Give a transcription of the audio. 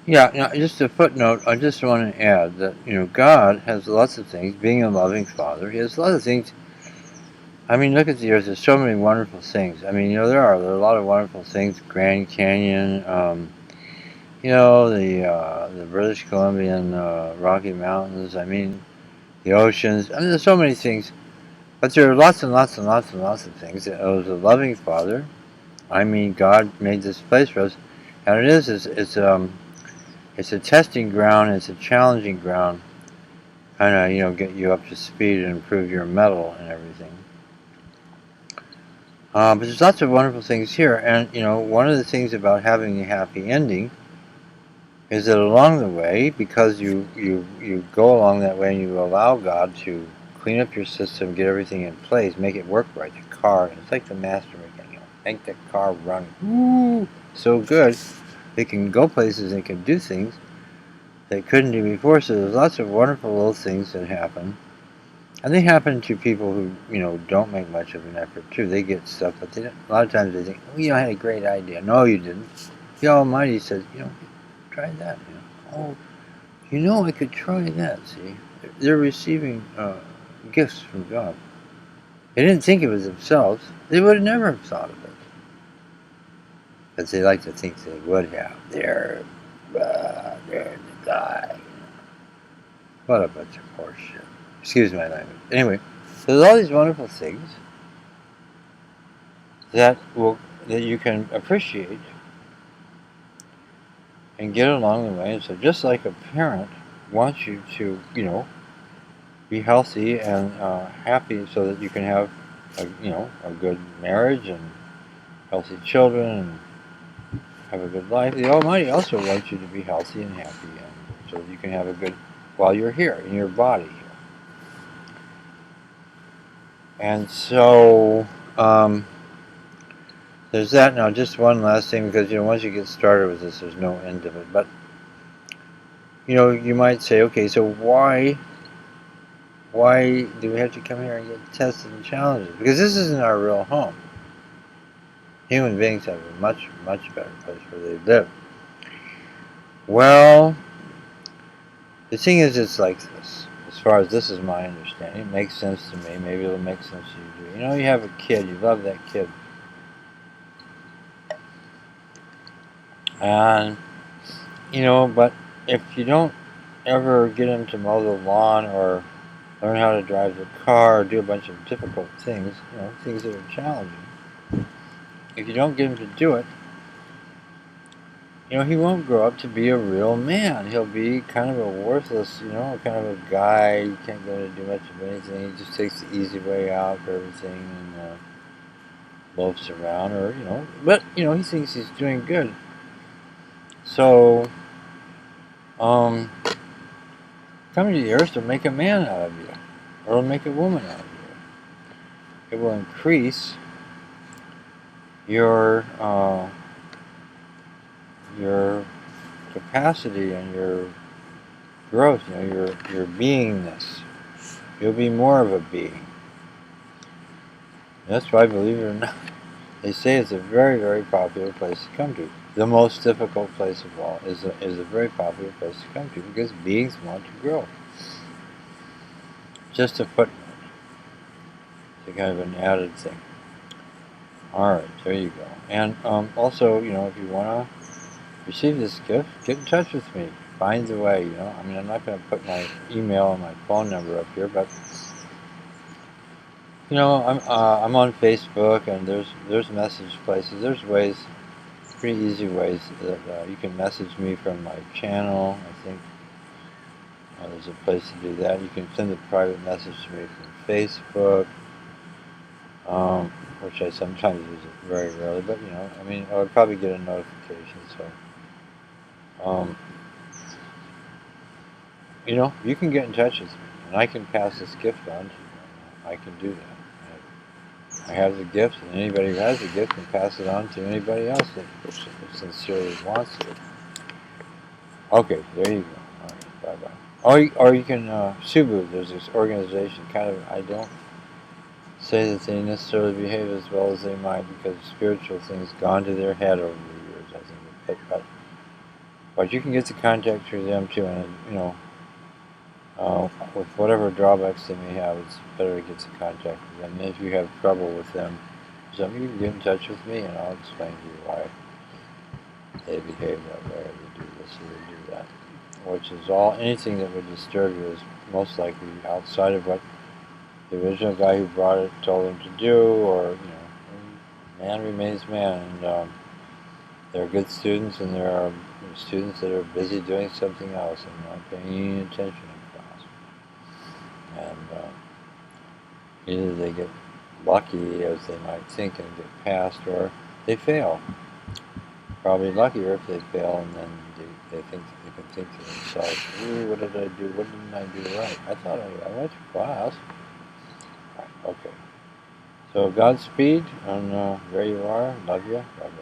Yeah, just a footnote. I just want to add that God has lots of things. Being a loving Father, He has a lot of things. I mean, look at the earth. There's so many wonderful things. I mean, there are a lot of wonderful things. Grand Canyon, the British Columbian Rocky Mountains. I mean, the oceans. I mean, there's so many things. But there are lots and lots and lots and lots of things. It was a loving Father. I mean, God made this place for us, and it's a testing ground. It's a challenging ground. Kind of get you up to speed and improve your mettle and everything. But there's lots of wonderful things here, and one of the things about having a happy ending is that along the way, because you go along that way and you allow God to clean up your system, get everything in place, make it work right. The car, it's like the master mechanic, make the car run so good. It can go places, it can do things they couldn't do before. So there's lots of wonderful little things that happen. And they happen to people who, don't make much of an effort too. They get stuff, but a lot of times they think, I had a great idea. No, you didn't. The Almighty says, try that. Oh, I could try that. See, they're receiving gifts from God. They didn't think it was themselves. They would have never thought of it, but they like to think they would have. They're the guy. What a bunch of horseshit. Excuse my language. Anyway, so there's all these wonderful things that you can appreciate and get along the way. And so just like a parent wants you to, be healthy and happy so that you can have a good marriage and healthy children and have a good life. The Almighty also wants you to be healthy and happy and so that you can have a good while you're here in your body. And so there's that. Now just one last thing, because once you get started with this there's no end of it. But you might say, okay, so why do we have to come here and get tested and challenged? Because this isn't our real home. Human beings have a much, much better place where they live. Well, the thing is, it's like this. As far as this is my understanding, it makes sense to me. Maybe it'll make sense to you. You have a kid. You love that kid. And, but if you don't ever get him to mow the lawn or learn how to drive the car or do a bunch of difficult things, things that are challenging, if you don't get him to do it, he won't grow up to be a real man. He'll be kind of a worthless, kind of a guy. He can't go to do much of anything. He just takes the easy way out for everything and loafs around, or but he thinks he's doing good. So, coming to the earth will make a man out of you, or it'll make a woman out of you. It will increase your capacity and your growth, your beingness. You'll be more of a being. That's why, believe it or not, they say it's a very, very popular place to come to. The most difficult place of all is a very popular place to come to because beings want to grow. Just a footnote. It's a kind of an added thing. Alright, there you go. And also, if you want to receive this gift, get in touch with me. Find the way, I'm not going to put my email and my phone number up here, but I'm on Facebook, and there's message places. There's ways, pretty easy ways that you can message me from my channel. I think there's a place to do that. You can send a private message to me from Facebook, which I sometimes use it very rarely, but I would probably get a notification. So, you can get in touch with me, and I can pass this gift on to you. I can do that. I have the gift, and anybody who has the gift can pass it on to anybody else that sincerely wants it. Okay, there you go. All right, bye-bye. Or you can, Subu, there's this organization, I don't say that they necessarily behave as well as they might because spiritual things gone to their head over the years, I think. But you can get the contact through them too, and with whatever drawbacks they may have, it's better to get the contact with them. And if you have trouble with them, you can get in touch with me, and I'll explain to you why they behave that way, or they do this, or they do that. Which is anything that would disturb you is most likely outside of what the original guy who brought it told him to do, or man remains man, and there are good students, and there are students that are busy doing something else and not paying any attention in class. And either they get lucky, as they might think, and get passed, or they fail. Probably luckier if they fail, and then they think they can think to themselves, "Ooh, what did I do? What didn't I do right? I thought I went to class." Right, okay. So Godspeed, and there you are. Love you. Bye-bye.